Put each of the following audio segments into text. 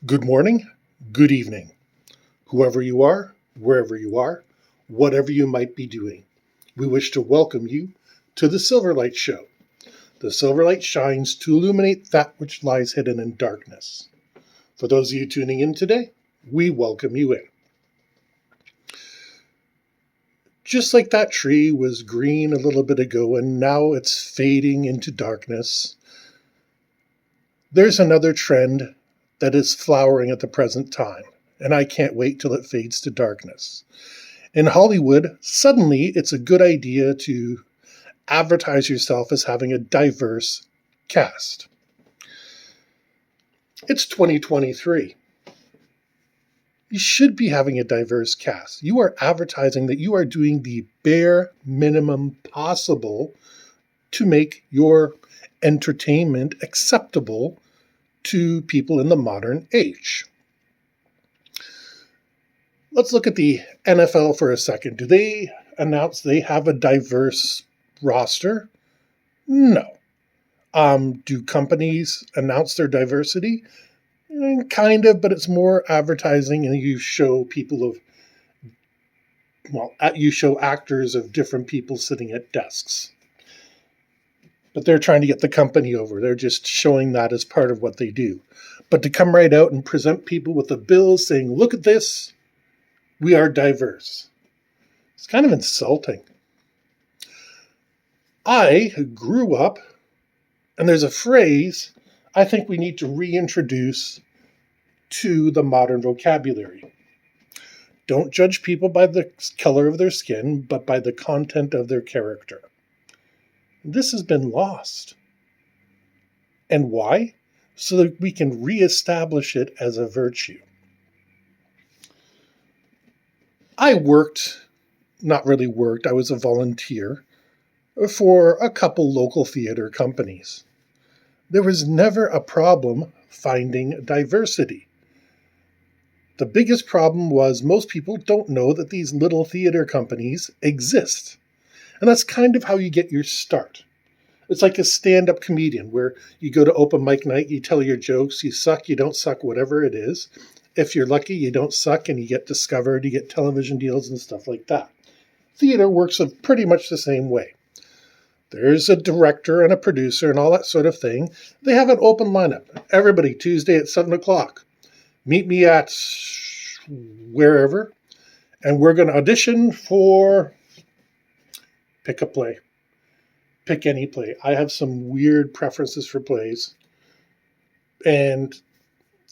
Good morning, good evening, whoever you are, wherever you are, whatever you might be doing. We wish to welcome you to the Silverlight Show. The Silverlight shines to illuminate that which lies hidden in darkness. For those of you tuning in today, we welcome you in. Just like that tree was green a little bit ago and now it's fading into darkness, there's another trend that is flowering at the present time, and I can't wait till it fades to darkness. In Hollywood, suddenly it's a good idea to advertise yourself as having a diverse cast. It's 2023. You should be having a diverse cast. You are advertising that you are doing the bare minimum possible to make your entertainment acceptable to people in the modern age. Let's look at the NFL for a second. Do they announce they have a diverse roster? No. Do companies announce their diversity? Kind of, but it's more advertising, and you show you show actors of different people sitting at desks. But they're trying to get the company over. They're just showing that as part of what they do. But to come right out and present people with a bill saying, look at this, we are diverse. It's kind of insulting. I grew up, and there's a phrase I think we need to reintroduce to the modern vocabulary. Don't judge people by the color of their skin, but by the content of their character. This has been lost. And why? So that we can reestablish it as a virtue. I was a volunteer for a couple local theater companies. There was never a problem finding diversity. The biggest problem was most people don't know that these little theater companies exist. And that's kind of how you get your start. It's like a stand-up comedian where you go to open mic night, you tell your jokes, you suck, you don't suck, whatever it is. If you're lucky, you don't suck and you get discovered, you get television deals and stuff like that. Theater works pretty much the same way. There's a director and a producer and all that sort of thing. They have an open lineup. Everybody, Tuesday at 7 o'clock. Meet me at wherever, and we're going to audition for pick a play. Pick any play. I have some weird preferences for plays. And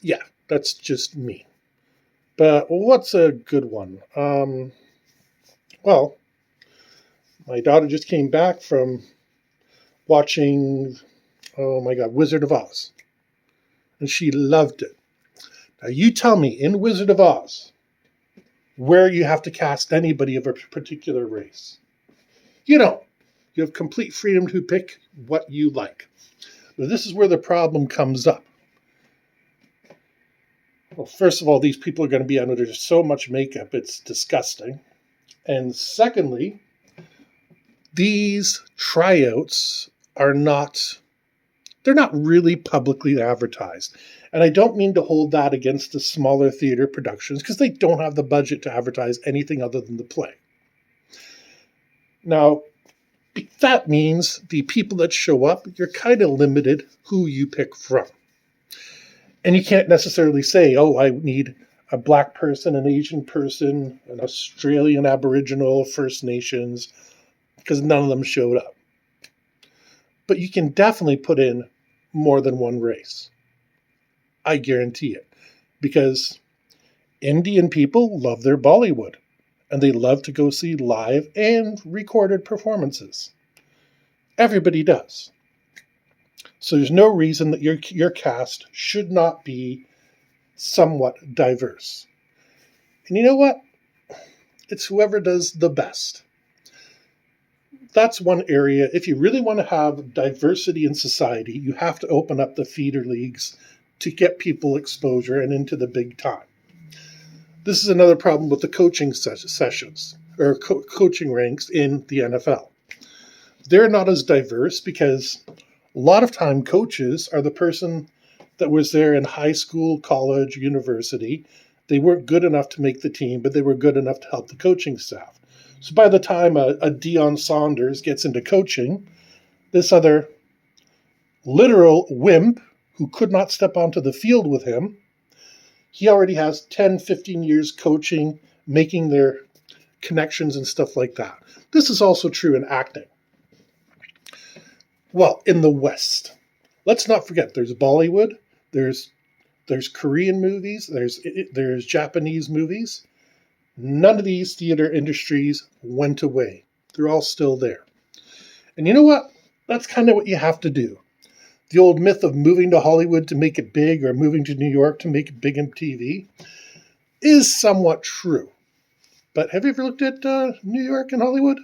yeah, that's just me. But what's a good one? Well, my daughter just came back from watching, Wizard of Oz. And she loved it. Now you tell me, in Wizard of Oz, where you have to cast anybody of a particular race. You don't. You have complete freedom to pick what you like. But this is where the problem comes up. Well, first of all, these people are going to be under so much makeup, it's disgusting. And secondly, these tryouts they're not really publicly advertised. And I don't mean to hold that against the smaller theater productions because they don't have the budget to advertise anything other than the play. Now, that means the people that show up, you're kind of limited who you pick from. And you can't necessarily say, I need a black person, an Asian person, an Australian Aboriginal, First Nations, because none of them showed up. But you can definitely put in more than one race. I guarantee it. Because Indian people love their Bollywood. And they love to go see live and recorded performances. Everybody does. So there's no reason that your cast should not be somewhat diverse. And you know what? It's whoever does the best. That's one area. If you really want to have diversity in society, you have to open up the feeder leagues to get people exposure and into the big time. This is another problem with the coaching sessions or coaching ranks in the NFL. They're not as diverse because a lot of time coaches are the person that was there in high school, college, university. They weren't good enough to make the team, but they were good enough to help the coaching staff. So by the time a Deion Saunders gets into coaching, this other literal wimp who could not step onto the field with him, he already has 10, 15 years coaching, making their connections and stuff like that. This is also true in acting. Well, in the West, let's not forget there's Bollywood, there's Korean movies, there's Japanese movies. None of these theater industries went away. They're all still there. And you know what? That's kind of what you have to do. The old myth of moving to Hollywood to make it big or moving to New York to make it big in TV is somewhat true. But have you ever looked at New York and Hollywood?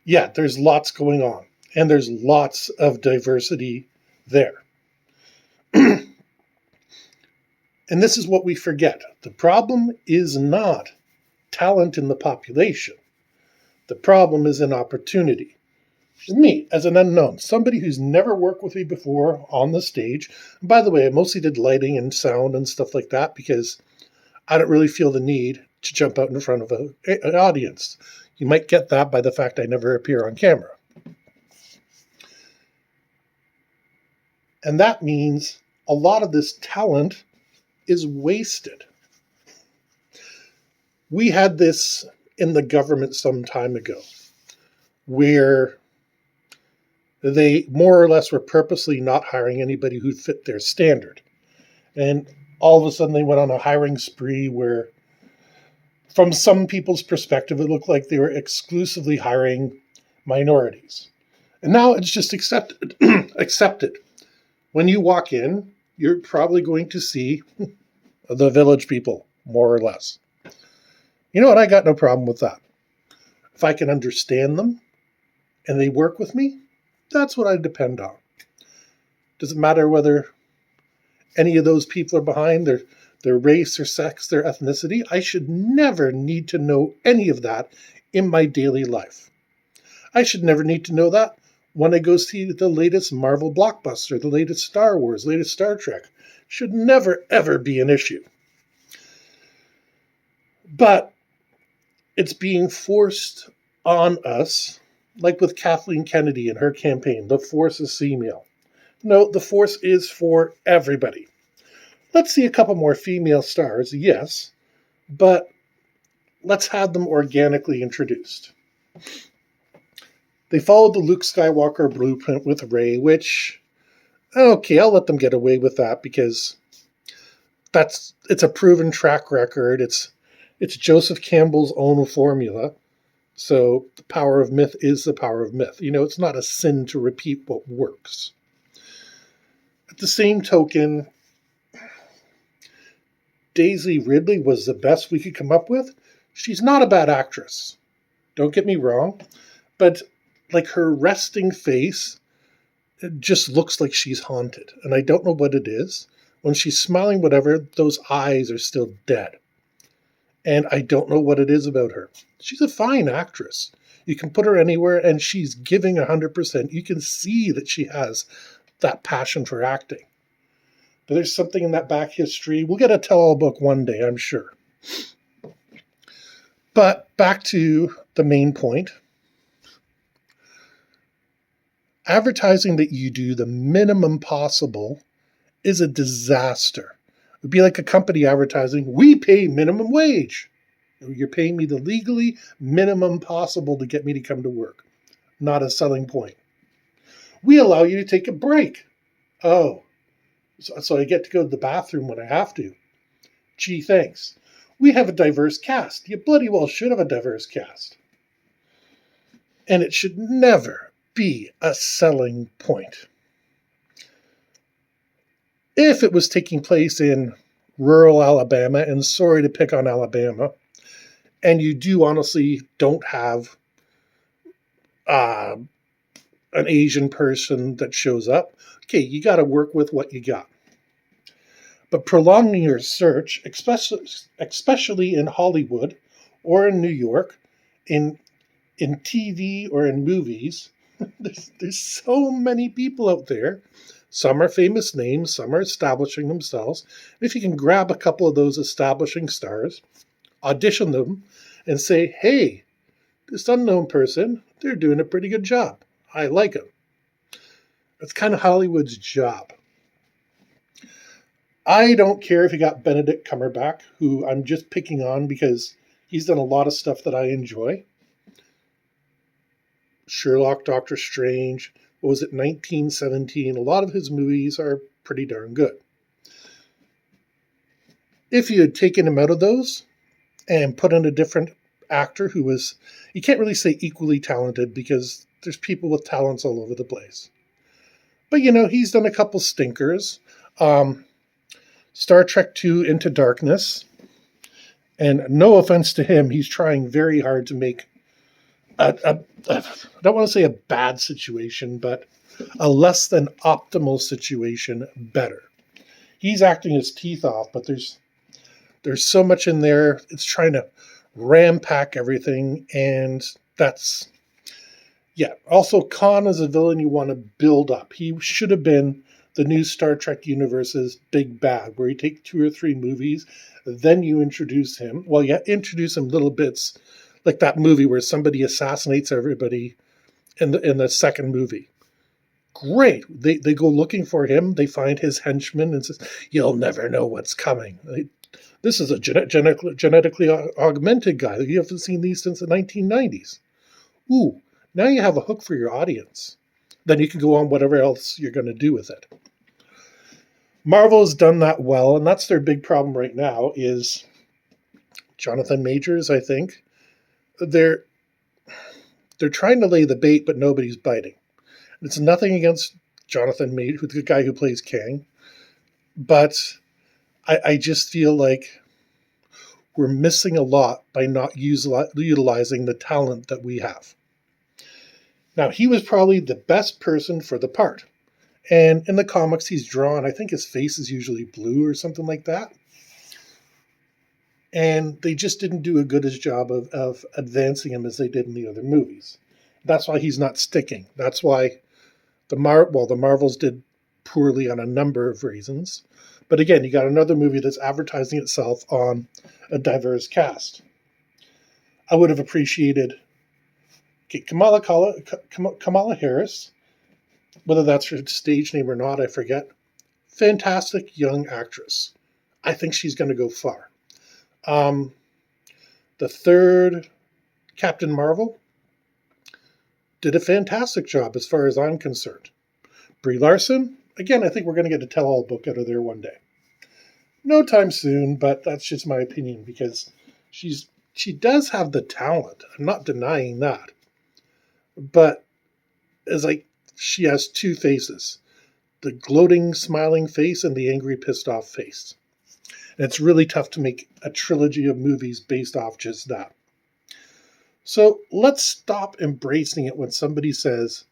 Yeah, there's lots going on. And there's lots of diversity there. And this is what we forget. The problem is not talent in the population. The problem is in opportunity. Me, as an unknown, somebody who's never worked with me before on the stage. And by the way, I mostly did lighting and sound and stuff like that because I don't really feel the need to jump out in front of an audience. You might get that by the fact I never appear on camera. And that means a lot of this talent is wasted. We had this in the government some time ago, where they more or less were purposely not hiring anybody who fit their standard. And all of a sudden they went on a hiring spree where, from some people's perspective, it looked like they were exclusively hiring minorities. And now it's just accepted. accepted. When you walk in, you're probably going to see the village people, more or less. You know what? I got no problem with that. If I can understand them and they work with me, that's what I depend on. Doesn't matter whether any of those people are behind their race or sex, their ethnicity. I should never need to know any of that in my daily life. I should never need to know that when I go see the latest Marvel blockbuster, the latest Star Wars, latest Star Trek. Should never, ever be an issue. But it's being forced on us, like with Kathleen Kennedy and her campaign, the force is female. No, the force is for everybody. Let's see a couple more female stars, yes, but let's have them organically introduced. They followed the Luke Skywalker blueprint with Rey, which, okay, I'll let them get away with that because it's a proven track record. It's Joseph Campbell's own formula. So the power of myth is the power of myth. You know, it's not a sin to repeat what works. At the same token, Daisy Ridley was the best we could come up with. She's not a bad actress. Don't get me wrong. But like her resting face, it just looks like she's haunted. And I don't know what it is. When she's smiling, whatever, those eyes are still dead. And I don't know what it is about her. She's a fine actress. You can put her anywhere and she's giving 100%. You can see that she has that passion for acting. But there's something in that back history. We'll get a tell-all book one day, I'm sure. But back to the main point. Advertising that you do the minimum possible is a disaster. It would be like a company advertising, we pay minimum wage. You're paying me the legally minimum possible to get me to come to work. Not a selling point. We allow you to take a break. Oh, so I get to go to the bathroom when I have to. Gee, thanks. We have a diverse cast. You bloody well should have a diverse cast. And it should never be a selling point. If it was taking place in rural Alabama, and sorry to pick on Alabama, and you do honestly don't have an Asian person that shows up, okay, you got to work with what you got. But prolonging your search, especially in Hollywood or in New York, in TV or in movies, there's so many people out there Some are famous names, some are establishing themselves. If you can grab a couple of those establishing stars, audition them, and say, hey, this unknown person, they're doing a pretty good job. I like them. That's kind of Hollywood's job. I don't care if you got Benedict Cumberbatch, who I'm just picking on because he's done a lot of stuff that I enjoy. Sherlock, Doctor Strange, what was it, 1917? A lot of his movies are pretty darn good. If you had taken him out of those and put in a different actor who was, you can't really say equally talented because there's people with talents all over the place. But, he's done a couple stinkers. Star Trek II Into Darkness. And no offense to him, he's trying very hard to make I don't want to say a bad situation, but a less than optimal situation better. He's acting his teeth off, but there's so much in there. It's trying to ram pack everything, and that's, yeah. Also, Khan is a villain you want to build up. He should have been the new Star Trek universe's big bad, where you take 2 or 3 movies, then you introduce him. Well, you introduce him little bits, like that movie where somebody assassinates everybody in the second movie. Great. They go looking for him. They find his henchman and says, "You'll never know what's coming." This is a genetically augmented guy. You haven't seen these since the 1990s. Ooh, now you have a hook for your audience. Then you can go on whatever else you're going to do with it. Marvel has done that well, and that's their big problem right now is Jonathan Majors, I think. They're trying to lay the bait, but nobody's biting. It's nothing against Jonathan Majors, the guy who plays Kang, but I just feel like we're missing a lot by not utilizing the talent that we have. Now, he was probably the best person for the part. And in the comics, he's drawn, I think his face is usually blue or something like that. And they just didn't do a good as job of advancing him as they did in the other movies. That's why he's not sticking. That's why the Marvels did poorly on a number of reasons. But again, you got another movie that's advertising itself on a diverse cast. I would have appreciated Kamala Harris, whether that's her stage name or not, I forget. Fantastic young actress. I think she's going to go far. The third Captain Marvel did a fantastic job as far as I'm concerned. Brie Larson, again, I think we're going to get a tell-all book out of there one day. No time soon, but that's just my opinion because she does have the talent. I'm not denying that. But she has 2 faces. The gloating, smiling face and the angry, pissed off face. And it's really tough to make a trilogy of movies based off just that. So let's stop embracing it when somebody says,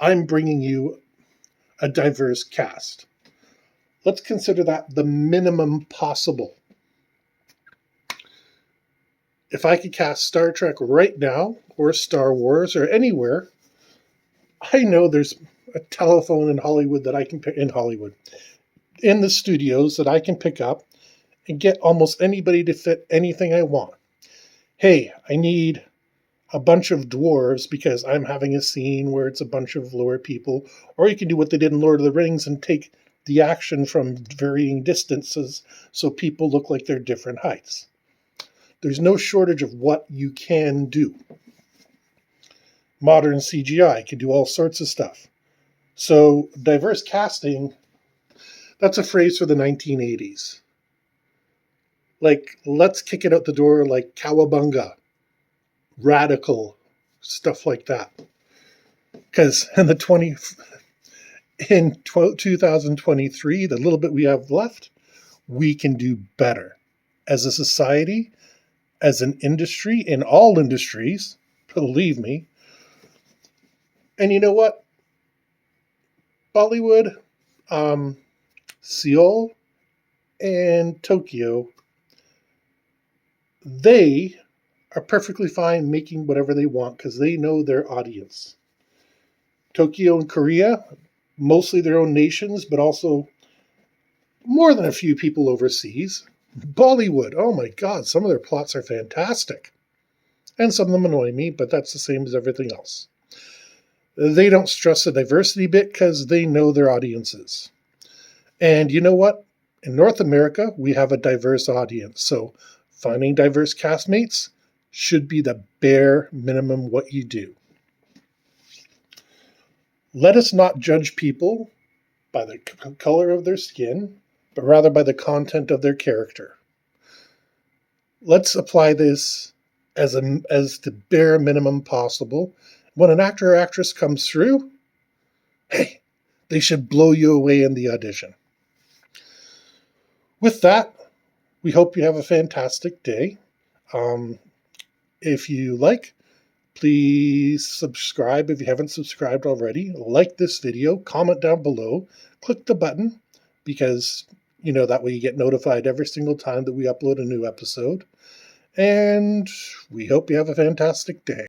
I'm bringing you a diverse cast. Let's consider that the minimum possible. If I could cast Star Trek right now, or Star Wars, or anywhere, I know there's a telephone in Hollywood that I can pick in the studios that I can pick up and get almost anybody to fit anything I want. Hey, I need a bunch of dwarves because I'm having a scene where it's a bunch of lower people. Or you can do what they did in Lord of the Rings and take the action from varying distances so people look like they're different heights. There's no shortage of what you can do. Modern CGI can do all sorts of stuff. So diverse casting, that's a phrase for the 1980s. Like, let's kick it out the door like cowabunga, radical, stuff like that. Because in 2023, the little bit we have left, we can do better. As a society, as an industry, in all industries, believe me. And you know what? Bollywood, Seoul, and Tokyo, they are perfectly fine making whatever they want because they know their audience. Tokyo and Korea, mostly their own nations, but also more than a few people overseas. Bollywood, oh my god, some of their plots are fantastic. And some of them annoy me, but that's the same as everything else. They don't stress the diversity bit because they know their audiences. And you know what? In North America, we have a diverse audience. So finding diverse castmates should be the bare minimum what you do. Let us not judge people by the color of their skin, but rather by the content of their character. Let's apply this as the bare minimum possible. When an actor or actress comes through, hey, they should blow you away in the audition. With that, we hope you have a fantastic day. If you like, please subscribe if you haven't subscribed already. Like this video, comment down below, click the button because that way you get notified every single time that we upload a new episode. And we hope you have a fantastic day.